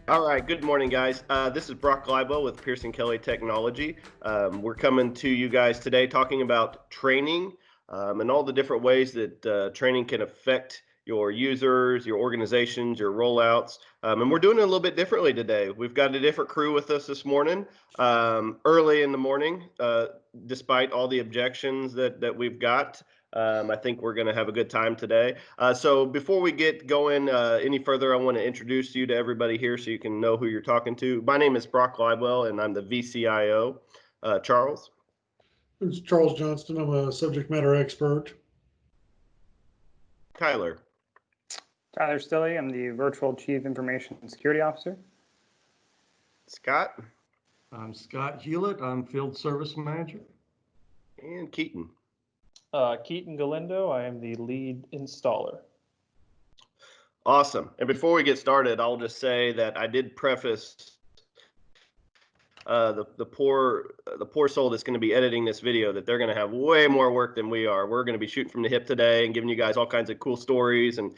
All right, good morning, guys. This is Brock Glidwell with Pearson-Kelly Technology. We're coming to you guys today talking about training and all the different ways that training can affect your users, your organizations, your rollouts. And we're doing it a little bit differently today. We've got a different crew with us this morning, early in the morning, despite all the objections that we've got. I think we're going to have a good time today. So before we get going any further, I want to introduce you to everybody here so you can know who you're talking to. My name is Brock Glidwell, and I'm the vCIO. Charles? It's Charles Johnston. I'm a subject matter expert. Tyler? Tyler Stilley. I'm the Virtual Chief Information Security Officer. Scott? I'm Scott Hewlett. I'm Field Service Manager. And Keaton? Keaton Galindo. I am the lead installer. Awesome. And before we get started, I'll just say that I did preface the poor soul that's going to be editing this video that they're going to have way more work than we are. We're going to be shooting from the hip today and giving you guys all kinds of cool stories and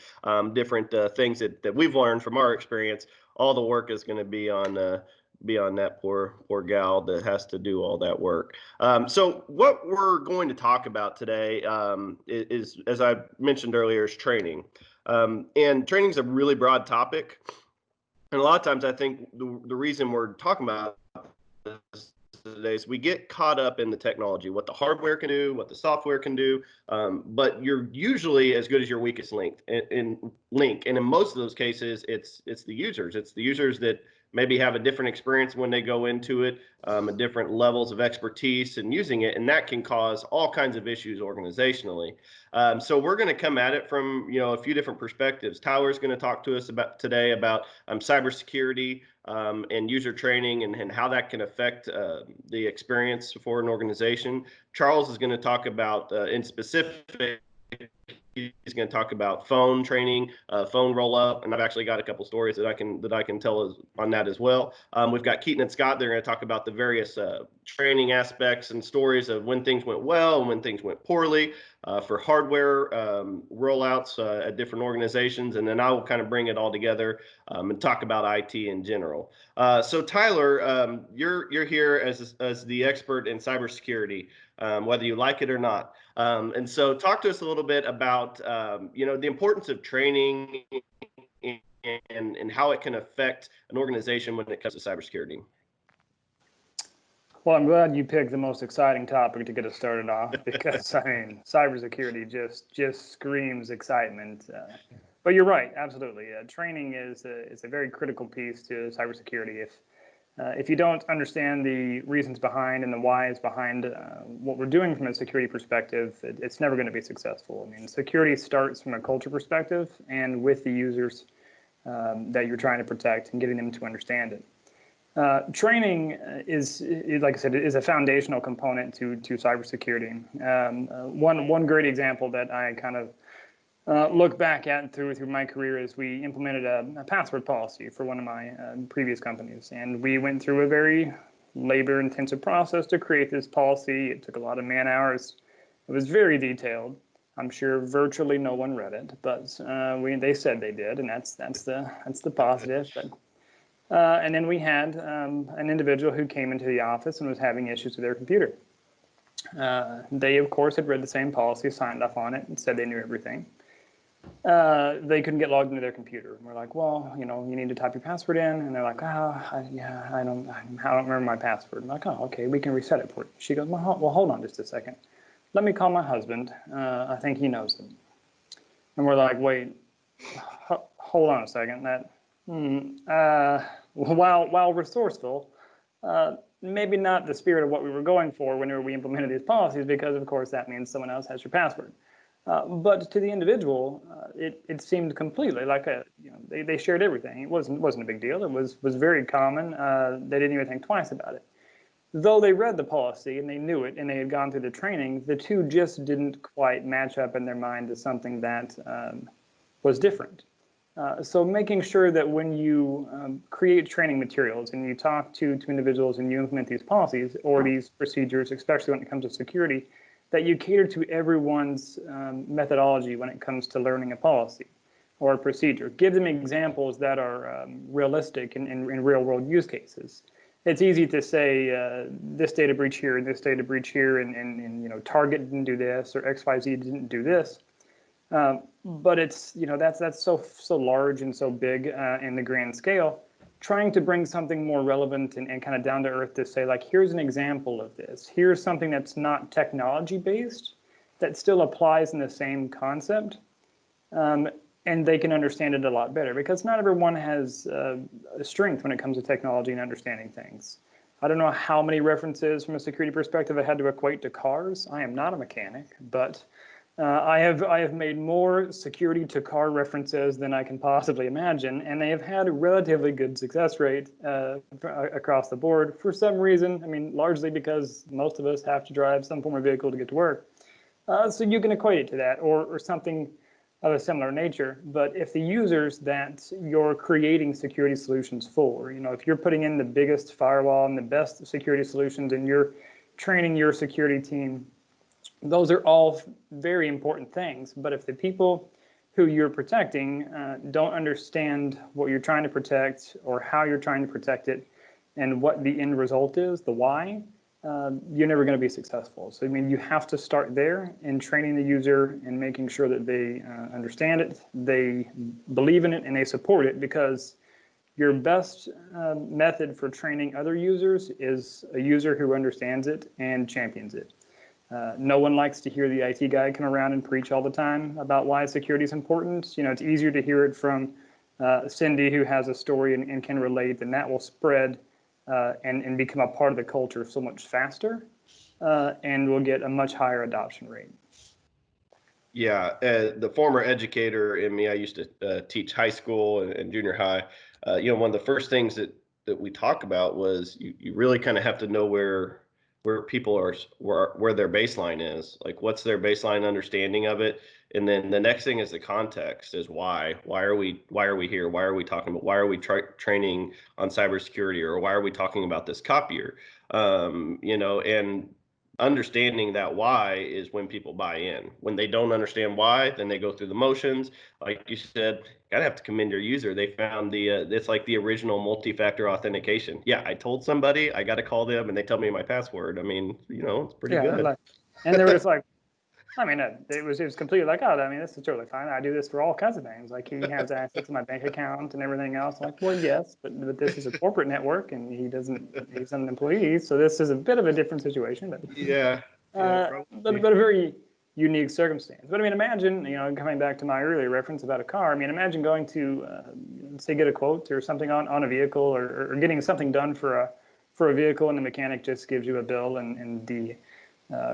different things that we've learned from our experience. All the work is going to be on that poor gal that has to do all that work. So what we're going to talk about today is, as I mentioned earlier, is training. And training is a really broad topic. And a lot of times I think the reason we're talking about this today is we get caught up in the technology, what the hardware can do, what the software can do, but you're usually as good as your weakest link. And in most of those cases, it's the users. It's the users that maybe have a different experience when they go into it, different levels of expertise in using it, and that can cause all kinds of issues organizationally. So we're going to come at it from a few different perspectives. Tyler's going to talk to us today about cybersecurity and user training and how that can affect the experience for an organization. Charles is going to talk about in specific. He's going to talk about phone training, phone roll up, and I've actually got a couple stories that I can tell on that as well. We've got Keaton and Scott. They're going to talk about the various training aspects and stories of when things went well and when things went poorly for hardware rollouts at different organizations, and then I will kind of bring it all together and talk about IT in general. So Tyler, you're here as the expert in cybersecurity, whether you like it or not. And so talk to us a little bit about the importance of training and how it can affect an organization when it comes to cybersecurity. Well, I'm glad you picked the most exciting topic to get us started off because, I mean, cybersecurity just screams excitement. But you're right, absolutely. Training is a very critical piece to cybersecurity. If you don't understand the reasons behind and the whys behind what we're doing from a security perspective, it's never going to be successful. I mean, security starts from a culture perspective and with the users that you're trying to protect and getting them to understand it. Training is, like I said, is a foundational component to cybersecurity. One great example that I kind of look back at through my career is we implemented a password policy for one of my previous companies, and we went through a very labor-intensive process to create this policy. It took a lot of man hours. It was very detailed. I'm sure virtually no one read it, but they said they did, and that's the positive. But, and then we had an individual who came into the office and was having issues with their computer. They, of course, had read the same policy, signed off on it, and said they knew everything. They couldn't get logged into their computer. And we're like, well, you need to type your password in. And they're like, I don't remember my password. I'm like, oh, okay, we can reset it for you. She goes, well, hold on just a second. Let me call my husband. I think he knows it. And we're like, wait, hold on a second. While resourceful, maybe not the spirit of what we were going for whenever we implemented these policies, because of course that means someone else has your password. But to the individual, it seemed completely like they shared everything. It wasn't a big deal. It was very common. They didn't even think twice about it. Though they read the policy and they knew it and they had gone through the training, the two just didn't quite match up in their mind to something that was different. So making sure that when you create training materials and you talk to individuals and you implement these policies or these procedures, especially when it comes to security, that you cater to everyone's methodology when it comes to learning a policy. or a procedure. Give them examples that are realistic in real world use cases. It's easy to say this data breach here and this data breach here, and you know, Target didn't do this or XYZ didn't do this. But it's, you know, that's so large and so big in the grand scale. Trying to bring something more relevant and kind of down to earth to say, like, here's an example of this. Here's something that's not technology based, that still applies in the same concept. And they can understand it a lot better, because not everyone has a strength when it comes to technology and understanding things. I don't know how many references from a security perspective I had to equate to cars. I am not a mechanic, but I have made more security to car references than I can possibly imagine, and they have had a relatively good success rate across the board for some reason. I mean, largely because most of us have to drive some form of vehicle to get to work. So you can equate it to that, or something of a similar nature. But if the users that you're creating security solutions for, you know, if you're putting in the biggest firewall and the best security solutions and you're training your security team, those are all very important things. But if the people who you're protecting don't understand what you're trying to protect or how you're trying to protect it and what the end result is, the why, you're never going to be successful. So, I mean, you have to start there in training the user and making sure that they understand it, they believe in it, and they support it, because your best method for training other users is a user who understands it and champions it. No one likes to hear the IT guy come around and preach all the time about why security is important. You know, it's easier to hear it from Cindy, who has a story and can relate, and that will spread and become a part of the culture so much faster, and we'll get a much higher adoption rate. Yeah, the former educator in me, I used to teach high school and junior high. You know, one of the first things that we talk about was you really kind of have to know where people are, where their baseline is, like what's their baseline understanding of it, and then the next thing is the context, is why are we here, why are we talking about, why are we training on cybersecurity, or why are we talking about this copier, you know, and understanding that why is when people buy in. When they don't understand why, then they go through the motions. Like you said, gotta have to commend your user. They found it's like the original multi-factor authentication. Yeah, I told somebody, I got to call them and they tell me my password. I mean, you know, it's pretty good. Like, and they were just like, I mean, it was completely like, oh, I mean, this is totally fine. I do this for all kinds of things. Like, he has access to my bank account and everything else. I'm like, well, yes, but this is a corporate network, and he's an employee, so this is a bit of a different situation. But Yeah, but a very unique circumstance. But I mean, imagine, you know, coming back to my earlier reference about a car. I mean, imagine going to say get a quote or something on a vehicle, or getting something done for a vehicle, and the mechanic just gives you a bill, and the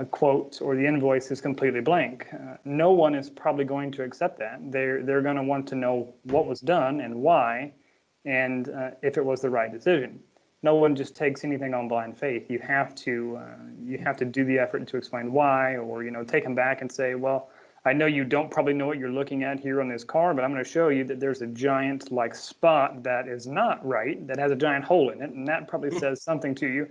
quote or the invoice is completely blank. No one is probably going to accept that. They're going to want to know what was done and why, and if it was the right decision. No one just takes anything on blind faith. You have to do the effort to explain why, or, you know, take them back and say, well, I know you don't probably know what you're looking at here on this car, but I'm going to show you that there's a giant like spot that is not right, that has a giant hole in it, and that probably says something to you.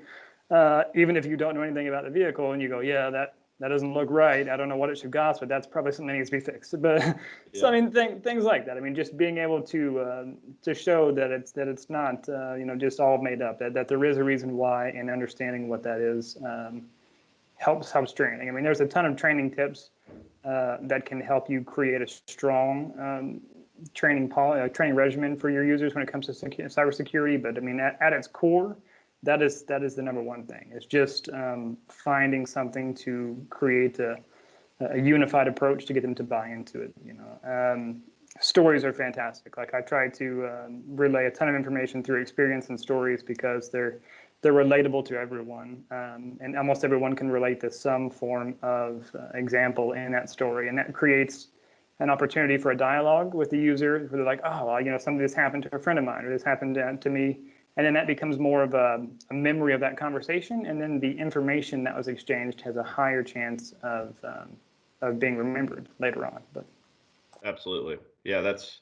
Even if you don't know anything about the vehicle, and you go, yeah, that doesn't look right. I don't know what it should cost, but that's probably something that needs to be fixed. But yeah. So I mean, things like that. I mean, just being able to show that it's not you know, just all made up. That there is a reason why, and understanding what that is helps training. I mean, there's a ton of training tips that can help you create a strong training regimen for your users when it comes to cybersecurity. But I mean, at its core, that is the number one thing. It's just finding something to create a unified approach to get them to buy into it. You know, stories are fantastic. Like, I try to relay a ton of information through experience and stories, because they're relatable to everyone, and almost everyone can relate to some form of example in that story, and that creates an opportunity for a dialogue with the user, where they're like, oh, well, you know, something this happened to a friend of mine, or this happened to me. And then that becomes more of a memory of that conversation, and then the information that was exchanged has a higher chance of being remembered later on. But absolutely, yeah, that's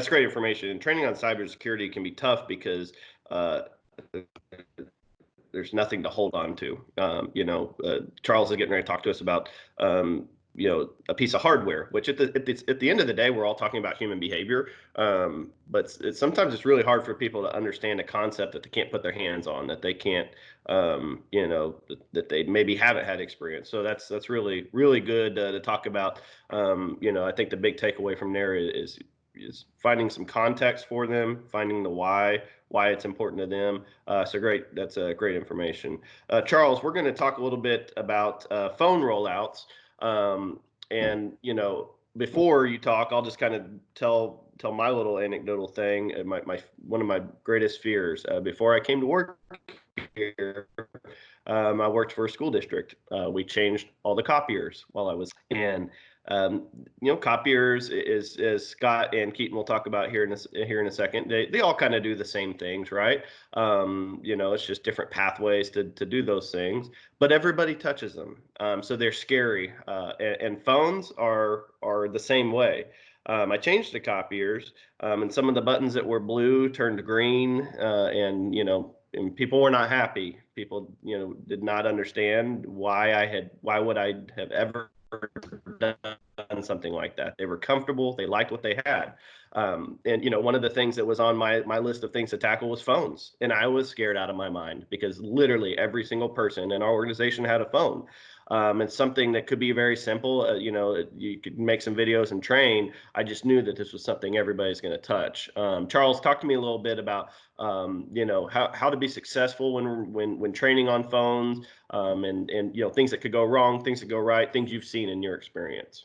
great information. And training on cybersecurity can be tough because there's nothing to hold on to. You know, Charles is getting ready to talk to us about a piece of hardware, which at the end of the day, we're all talking about human behavior. But sometimes it's really hard for people to understand a concept that they can't put their hands on, that they can't, that they maybe haven't had experience. So that's really, really good to talk about. I think the big takeaway from there is finding some context for them, finding the why it's important to them. So great. That's great information. Charles, we're going to talk a little bit about phone rollouts. And before you talk, I'll just kind of tell my little anecdotal thing. My one of my greatest fears before I came to work here, I worked for a school district. We changed all the copiers while I was in. Copiers is Scott and Keaton will talk about here in a second. They all kind of do the same things, right? It's just different pathways to do those things, but everybody touches them. So they're scary. And phones are the same way. I changed the copiers, and some of the buttons that were blue turned green, and people were not happy. People, did not understand why would I have ever done something like that. They were comfortable. They liked what they had. And one of the things that was on my list of things to tackle was phones. And I was scared out of my mind because literally every single person in our organization had a phone. It's something that could be very simple. You could make some videos and train. I just knew that this was something everybody's going to touch. Charles, talk to me a little bit about, how to be successful when training on phones, and things that could go wrong, things that go right, things you've seen in your experience.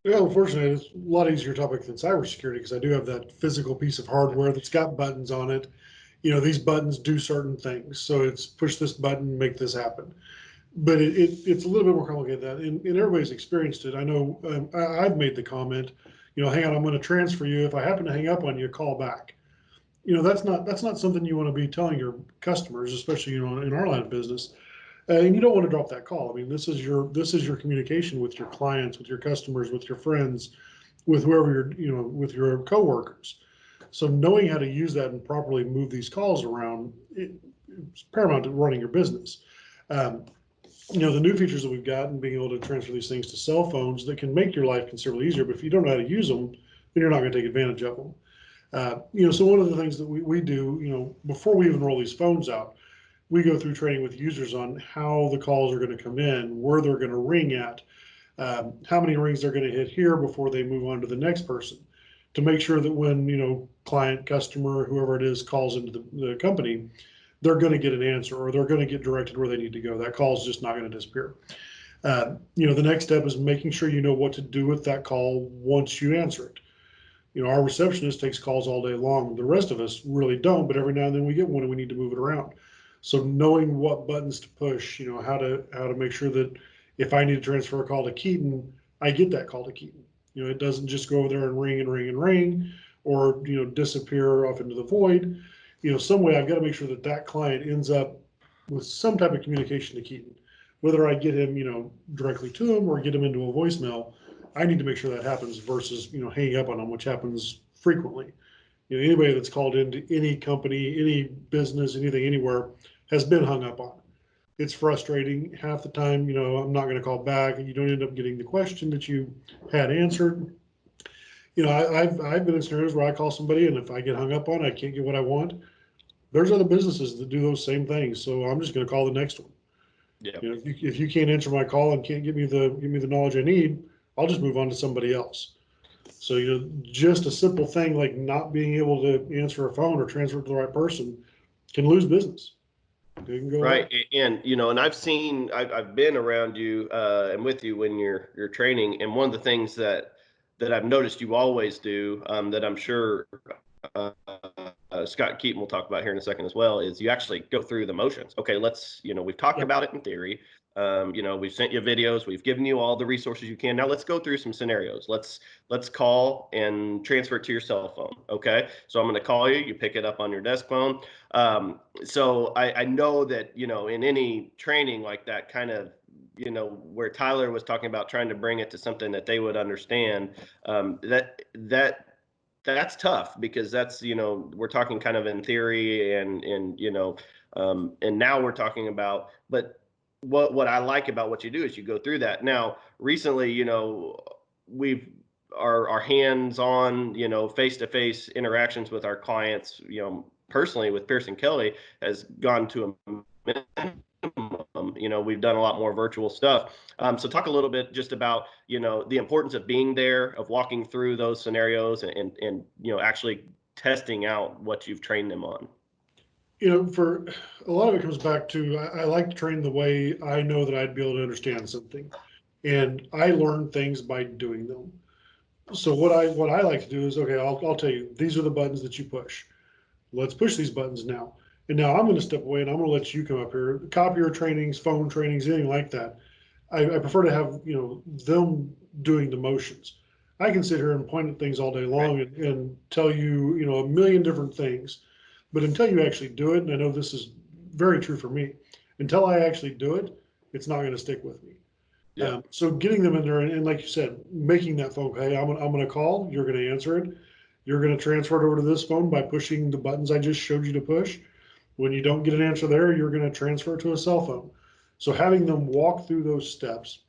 Yeah, unfortunately, it's a lot easier topic than cybersecurity because I do have that physical piece of hardware that's got buttons on it. These buttons do certain things. So it's push this button, make this happen. But it's a little bit more complicated than that. And everybody's experienced it. I know I've made the comment, hang on, I'm going to transfer you. If I happen to hang up on you, call back. That's not something you want to be telling your customers, especially, in our line of business. And you don't want to drop that call. I mean, this is your communication with your clients, with your customers, with your friends, with whoever with your coworkers. So knowing how to use that and properly move these calls around, it's paramount to running your business. The new features that we've got and being able to transfer these things to cell phones that can make your life considerably easier. But if you don't know how to use them, then you're not going to take advantage of them. So one of the things that we do, before we even roll these phones out, we go through training with users on how the calls are going to come in, where they're going to ring at, how many rings they're going to hit here before they move on to the next person, to make sure that when, client, customer, whoever it is calls into the company, they're going to get an answer or they're going to get directed where they need to go. That call is just not going to disappear. The next step is making sure you know what to do with that call once you answer it. Our receptionist takes calls all day long. The rest of us really don't, but every now and then we get one and we need to move it around. So knowing what buttons to push, how to make sure that if I need to transfer a call to Keaton, I get that call to Keaton. It doesn't just go over there and ring and ring and ring, or disappear off into the void. Some way I've got to make sure that client ends up with some type of communication to Keaton. Whether I get him, directly to him or get him into a voicemail, I need to make sure that happens versus, hanging up on them, which happens frequently. Anybody that's called into any company, any business, anything, anywhere has been hung up on. It's frustrating. Half the time, I'm not going to call back, and you don't end up getting the question that you had answered. I've been in scenarios where I call somebody, and if I get hung up on, I can't get what I want. There's other businesses that do those same things, so I'm just going to call the next one. Yeah. If you can't answer my call and can't give me the knowledge I need, I'll just move on to somebody else. So, just a simple thing like not being able to answer a phone or transfer it to the right person can lose business. It can go Right. away. And, and I've been around you and with you when you're training. And one of the things that I've noticed you always do, that I'm sure Scott Keaton will talk about here in a second as well, is you actually go through the motions. Okay, we've talked about it in theory. We've sent you videos, we've given you all the resources you can. Now let's go through some scenarios. Let's call and transfer it to your cell phone. Okay, so I'm going to call you. You pick it up on your desk phone. So I know that in any training like that, kind of where Tyler was talking about trying to bring it to something that they would understand, that's tough because that's we're talking kind of in theory and now we're talking about, but what I like about what you do is you go through that. Now, recently, we've our hands-on, face-to-face interactions with our clients, personally with Pearson-Kelly has gone to a minimum. We've done a lot more virtual stuff. So talk a little bit just about, the importance of being there, of walking through those scenarios and actually testing out what you've trained them on. For a lot of it comes back to, I like to train the way I know that I'd be able to understand something. And I learn things by doing them. So what I like to do is, okay, I'll tell you, these are the buttons that you push. Let's push these buttons now. And now I'm going to step away and I'm going to let you come up here. Copier trainings, phone trainings, anything like that. I prefer to have, them doing the motions. I can sit here and point at things all day long and tell you, a million different things. But until you actually do it, and I know this is very true for me, until I actually do it, it's not going to stick with me. Yeah. So getting them in there and like you said, making that phone call, hey, I'm going to call, you're going to answer it. You're going to transfer it over to this phone by pushing the buttons I just showed you to push. When you don't get an answer there, you're going to transfer it to a cell phone. So having them walk through those steps,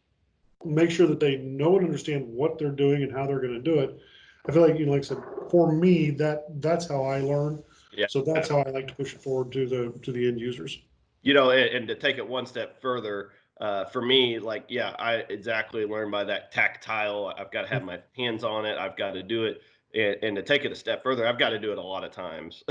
make sure that they know and understand what they're doing and how they're going to do it. I feel like, like I said, for me, that's how I learn. Yeah. So that's how I like to push it forward to the end users. And to take it one step further, for me, I exactly learned by that tactile. I've got to have my hands on it. I've got to do it. And to take it a step further, I've got to do it a lot of times.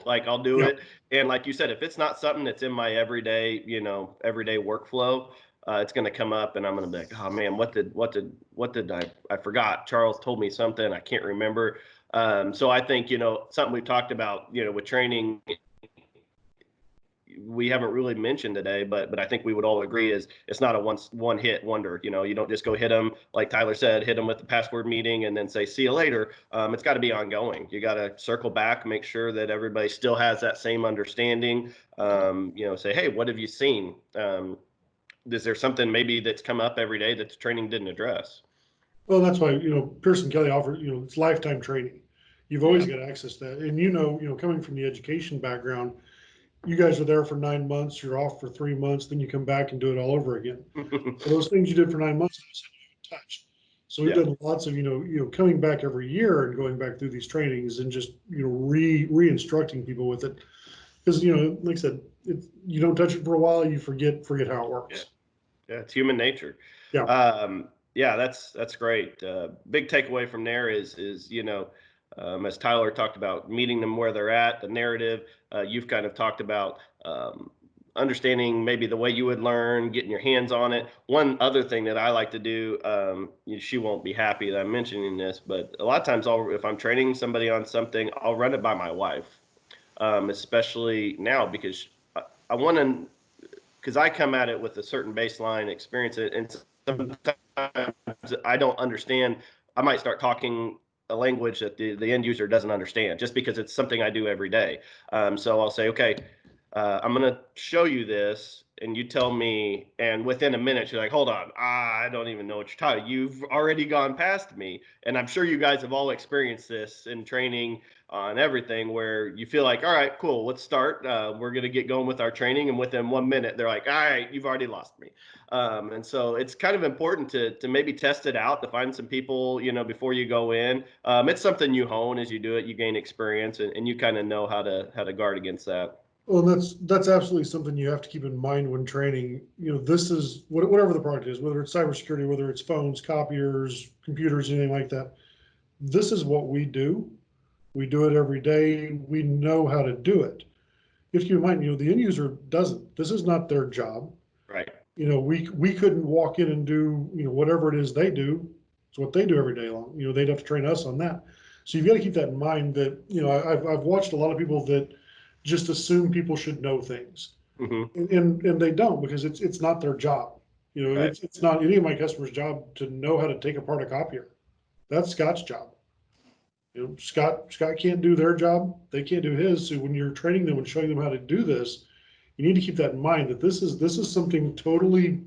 I'll do it. And like you said, if it's not something that's in my everyday workflow, it's going to come up and I'm going to be like, oh man, what did I forgot? Charles told me something. I can't remember. So I think, something we've talked about, with training, we haven't really mentioned today, but I think we would all agree is it's not a one hit wonder. You don't just go hit them, like Tyler said, hit them with the password meeting and then say, see you later. It's got to be ongoing. You got to circle back, make sure that everybody still has that same understanding. Say, hey, what have you seen? Is there something maybe that's come up every day that the training didn't address? Well, that's why, Pearson-Kelly offers, it's lifetime training. You've always got access to that. And coming from the education background, you guys are there for 9 months, you're off for 3 months, then you come back and do it all over again. So those things you did for 9 months, you haven't touched. So we've done lots of, coming back every year and going back through these trainings and just, re-instructing people with it. Because, like I said, you don't touch it for a while, you forget how it works. Yeah, it's human nature. Yeah. That's great. Big takeaway from there is as Tyler talked about, meeting them where they're at, the narrative. You've kind of talked about understanding maybe the way you would learn, getting your hands on it. One other thing that I like to do, she won't be happy that I'm mentioning this, but a lot of times if I'm training somebody on something, I'll run it by my wife, especially now because I want to, because I come at it with a certain baseline experience, and sometimes I don't understand. I might start talking a language that the end user doesn't understand just because it's something I do every day. So I'll say, okay, I'm going to show you this and you tell me, and within a minute, you're like, hold on, I don't even know what you're talking. You've already gone past me. And I'm sure you guys have all experienced this in training on everything where you feel like, all right, cool, let's start. We're going to get going with our training. And within 1 minute, they're like, all right, you've already lost me. And so it's kind of important to maybe test it out, to find some people, before you go in. It's something you hone as you do it, you gain experience and you kind of know how to guard against that. Well, that's absolutely something you have to keep in mind when training. This is whatever the product is, whether it's cybersecurity, whether it's phones, copiers, computers, anything like that. This is what we do. We do it every day. We know how to do it. If you keep in mind, the end user doesn't. This is not their job. Right. We couldn't walk in and do, whatever it is they do. It's what they do every day long. They'd have to train us on that. So you've got to keep that in mind that, I've watched a lot of people that just assume people should know things. And they don't, because it's not their job. Right. It's not any of my customers' job to know how to take apart a copier. That's Scott's job. Scott can't do their job. They can't do his. So when you're training them and showing them how to do this, you need to keep that in mind, that this is something totally,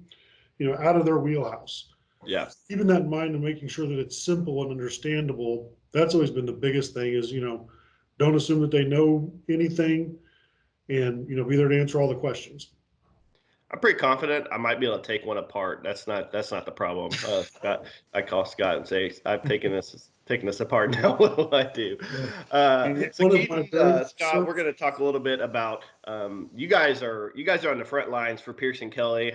out of their wheelhouse. Yeah. Keeping that in mind and making sure that it's simple and understandable. That's always been the biggest thing is, don't assume that they know anything and, be there to answer all the questions. I'm pretty confident I might be able to take one apart. That's not the problem. Scott, I call Scott and say, I've taken this apart now. What do I do? So One of Keaton, my very Scott, we're going to talk a little bit about you guys are on the front lines for Pearson-Kelly.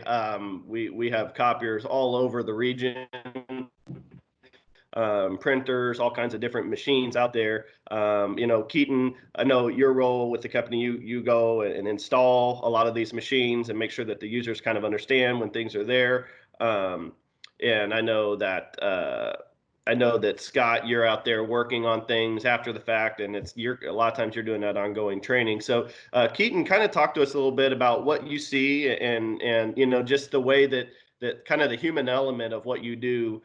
We have copiers all over the region. Printers, all kinds of different machines out there. Keaton, I know your role with the company, you go and install a lot of these machines and make sure that the users kind of understand when things are there. And I know that Scott, you're out there working on things after the fact, and a lot of times you're doing that ongoing training. So Keaton, kind of talk to us a little bit about what you see and just the way that kind of the human element of what you do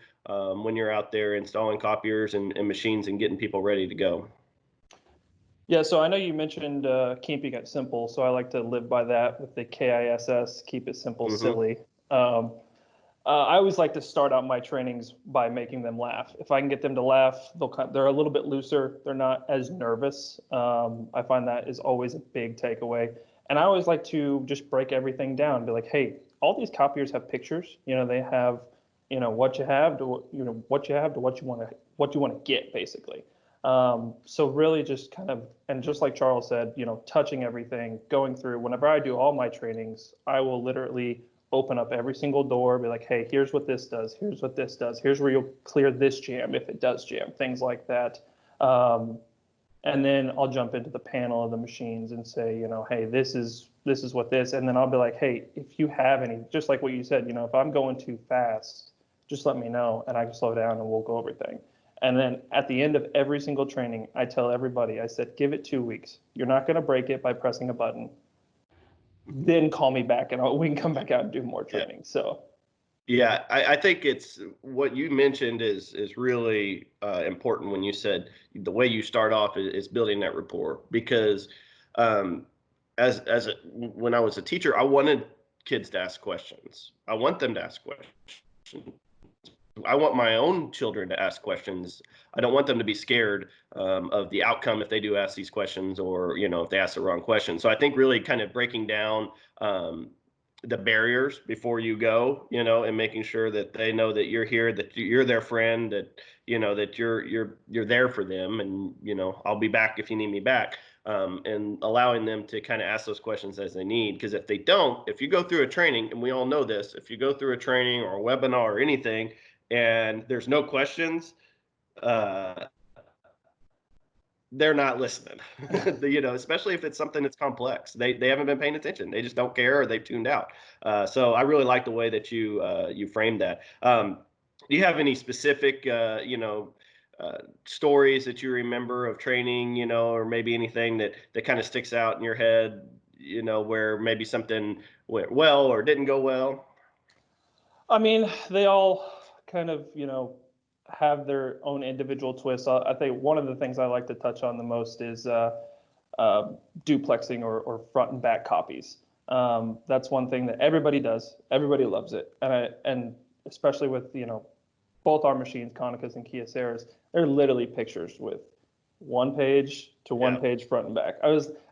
when you're out there installing copiers and machines and getting people ready to go. Yeah, so I know you mentioned keeping it simple, so I like to live by that with the KISS, keep it simple, silly. I always like to start out my trainings by making them laugh. If I can get them to laugh, they're a little bit looser. They're not as nervous. I find that is always a big takeaway. And I always like to just break everything down, be like, hey, all these copiers have pictures. They have, what you have to, what you have to what you want to get, basically. So really just kind of, and just like Charles said, touching everything, going through. Whenever I do all my trainings, I will literally open up every single door, be like, hey, here's what this does, here's what this does, here's where you'll clear this jam if it does jam, things like that. And then I'll jump into the panel of the machines and say, hey, this is what this, and then I'll be like, hey, if you have any, just like what you said, if I'm going too fast, just let me know and I can slow down and we'll go over everything. And then at the end of every single training, I tell everybody, I said, give it 2 weeks. You're not going to break it by pressing a button. Then call me back and we can come back out and do more training. Yeah. So. Yeah, I think it's what you mentioned is really important when you said the way you start off is building that rapport, because when I was a teacher, I wanted kids to ask questions. I want them to ask questions. I want my own children to ask questions. I don't want them to be scared of the outcome if they do ask these questions, or if they ask the wrong question. So I think really kind of breaking down the barriers before you go, and making sure that they know that you're here, that you're their friend, that that you're there for them, and I'll be back if you need me back, and allowing them to kind of ask those questions as they need. Because if they don't, if you go through a training, and we all know this, if you go through a training or a webinar or anything and there's no questions, they're not listening. Especially if it's something that's complex. They haven't been paying attention. They just don't care, or they've tuned out. So I really like the way that you framed that. Do you have any specific stories that you remember of training, or maybe anything that kind of sticks out in your head, where maybe something went well or didn't go well? I mean, they all kind of, have their own individual twists. I think one of the things I like to touch on the most is duplexing or front and back copies. That's one thing that everybody does. Everybody loves it, and especially with both our machines, Konicas and Kyocera's, they're literally pictures with one page to one page front and back.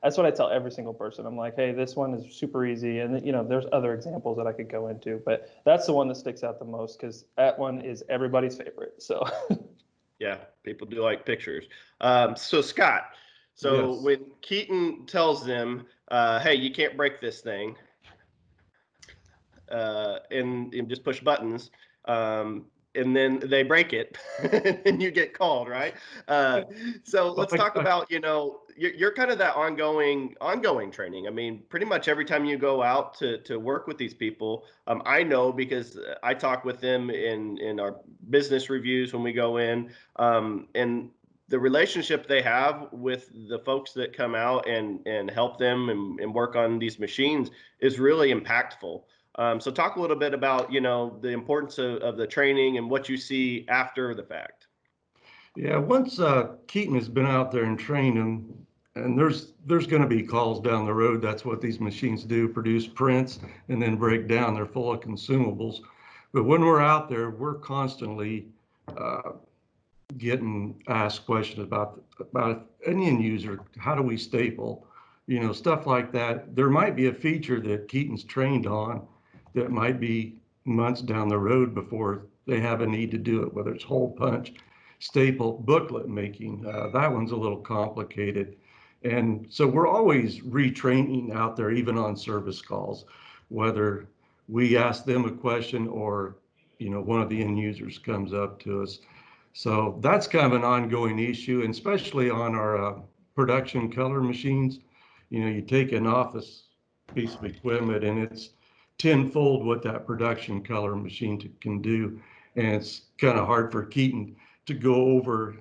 That's what I tell every single person. I'm like, hey, this one is super easy, and there's other examples that I could go into, but that's the one that sticks out the most because that one is everybody's favorite. So yeah, people do like pictures. So Scott, Yes. when Keaton tells them, hey, you can't break this thing, and just push buttons, and then they break it, and you get called, right? So let's talk about, you're kind of that ongoing training. I mean, pretty much every time you go out to work with these people, I know because I talk with them in our business reviews when we go in, and the relationship they have with the folks that come out and help them and work on these machines is really impactful. So talk a little bit about, the importance of the training and what you see after the fact. Yeah, once Keaton has been out there and trained them, and there's going to be calls down the road. That's what these machines do, produce prints and then break down. They're full of consumables. But when we're out there, we're constantly getting asked questions about an end user. How do we staple? stuff like that. There might be a feature that Keaton's trained on that might be months down the road before they have a need to do it, whether it's hole punch, staple, booklet making. That one's a little complicated. And so we're always retraining out there, even on service calls, whether we ask them a question or, one of the end users comes up to us. So that's kind of an ongoing issue, and especially on our production color machines. You take an office piece of equipment and it's tenfold what that production color machine can do. And it's kind of hard for Keaton to go over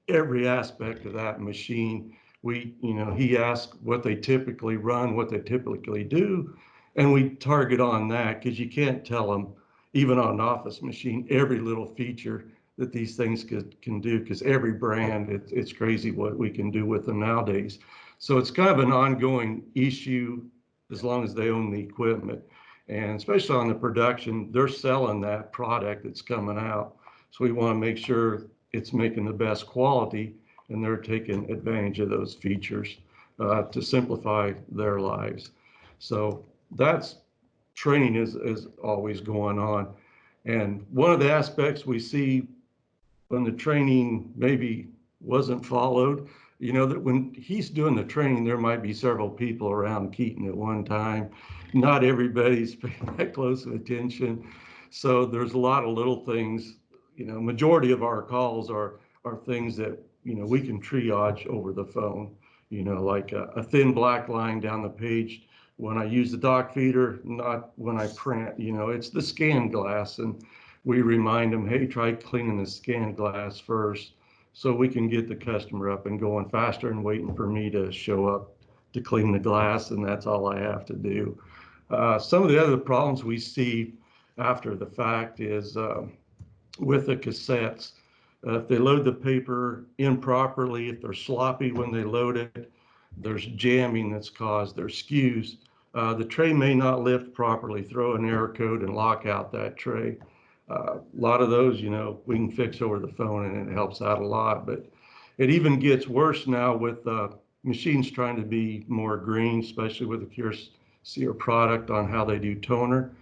every aspect of that machine. He asks what they typically run, what they typically do, and we target on that, because you can't tell them, even on an office machine, every little feature that these things can do, because every brand, it's crazy what we can do with them nowadays. So it's kind of an ongoing issue as long as they own the equipment. And especially on the production, they're selling that product that's coming out. So we want to make sure it's making the best quality, and they're taking advantage of those features to simplify their lives. So that's training is always going on. And one of the aspects we see when the training maybe wasn't followed, that when he's doing the training, there might be several people around Keaton at one time. Not everybody's paying that close of attention. So there's a lot of little things. Majority of our calls are things that, we can triage over the phone, like a thin black line down the page when I use the dock feeder, not when I print. It's the scan glass, and we remind them, hey, try cleaning the scan glass first, so we can get the customer up and going faster and waiting for me to show up to clean the glass, and that's all I have to do. Some of the other problems we see after the fact is with the cassettes. If they load the paper improperly, if they're sloppy when they load it, there's jamming that's caused, there's skews. The tray may not lift properly, throw an error code and lock out that tray. A lot of those, we can fix over the phone, and it helps out a lot. But it even gets worse now with machines trying to be more green, especially with the Pearson-Kelly product on how they do toner.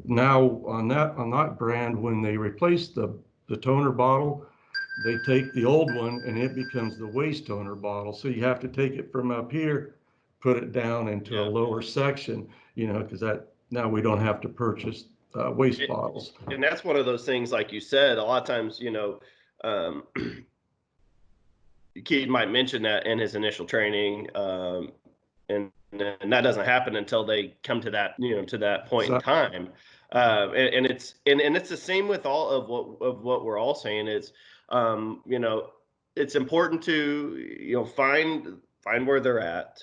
Now on that brand, when they replace the toner bottle, they take the old one and it becomes the waste toner bottle. So you have to take it from up here, put it down into a lower section, because now we don't have to purchase waste bottles. And that's one of those things, like you said, a lot of times, Keaton might mention that in his initial training, and that doesn't happen until they come to that, to that point in time. And it's the same with all of what we're all saying is, it's important to, find where they're at,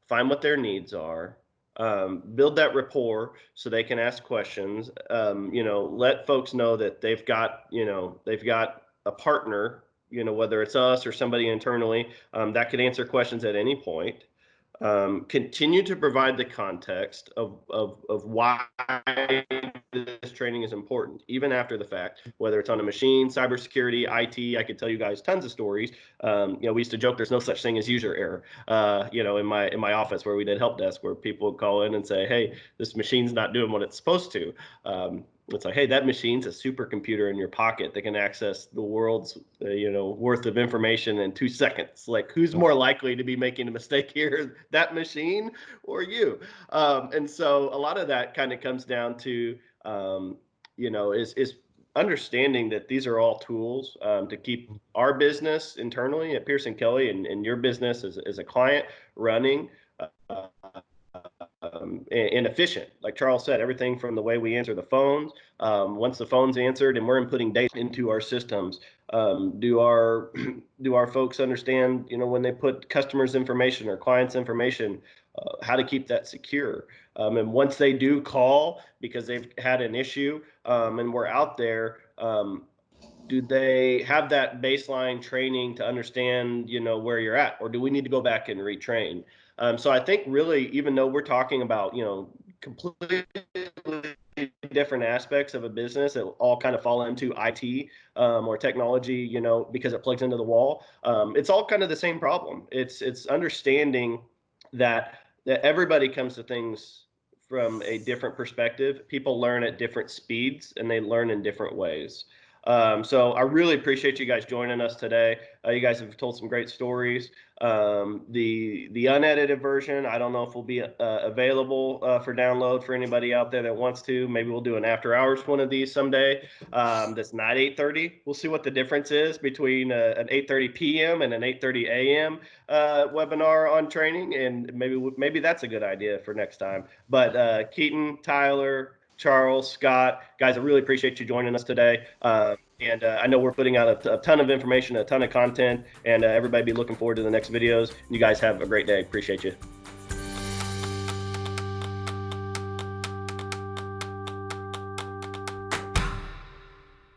find what their needs are, build that rapport so they can ask questions, let folks know that they've got a partner, whether it's us or somebody internally, that could answer questions at any point. Continue to provide the context of why this training is important, even after the fact, whether it's on a machine, cybersecurity, IT. I could tell you guys tons of stories. We used to joke there's no such thing as user error, in my office where we did help desk, where people would call in and say, hey, this machine's not doing what it's supposed to. It's like, hey, that machine's a supercomputer in your pocket that can access the world's, worth of information in 2 seconds. Like, who's more likely to be making a mistake here, that machine or you? And so a lot of that kind of comes down to, is understanding that these are all tools to keep our business internally at Pearson-Kelly and your business as a client running and efficient. Like Charles said, everything from the way we answer the phones, once the phone's answered and we're inputting data into our systems, do our folks understand, when they put customers' information or clients' information, how to keep that secure? And once they do call because they've had an issue and we're out there, do they have that baseline training to understand, where you're at, or do we need to go back and retrain? So I think really, even though we're talking about, completely different aspects of a business that all kind of fall into IT or technology, you know, because it plugs into the wall. It's all kind of the same problem. It's understanding that everybody comes to things from a different perspective. People learn at different speeds and they learn in different ways. So I really appreciate you guys joining us today. You guys have told some great stories. The unedited version, I don't know if will be available for download for anybody out there that wants to. Maybe we'll do an after hours one of these someday. That's not 8:30. We'll see what the difference is between an 8:30 p.m. and an 8:30 a.m. Webinar on training, and maybe that's a good idea for next time. But Keaton, Tyler, Charles, Scott, guys, I really appreciate you joining us today. And I know we're putting out a ton of information, a ton of content, and everybody be looking forward to the next videos. You guys have a great day. Appreciate you.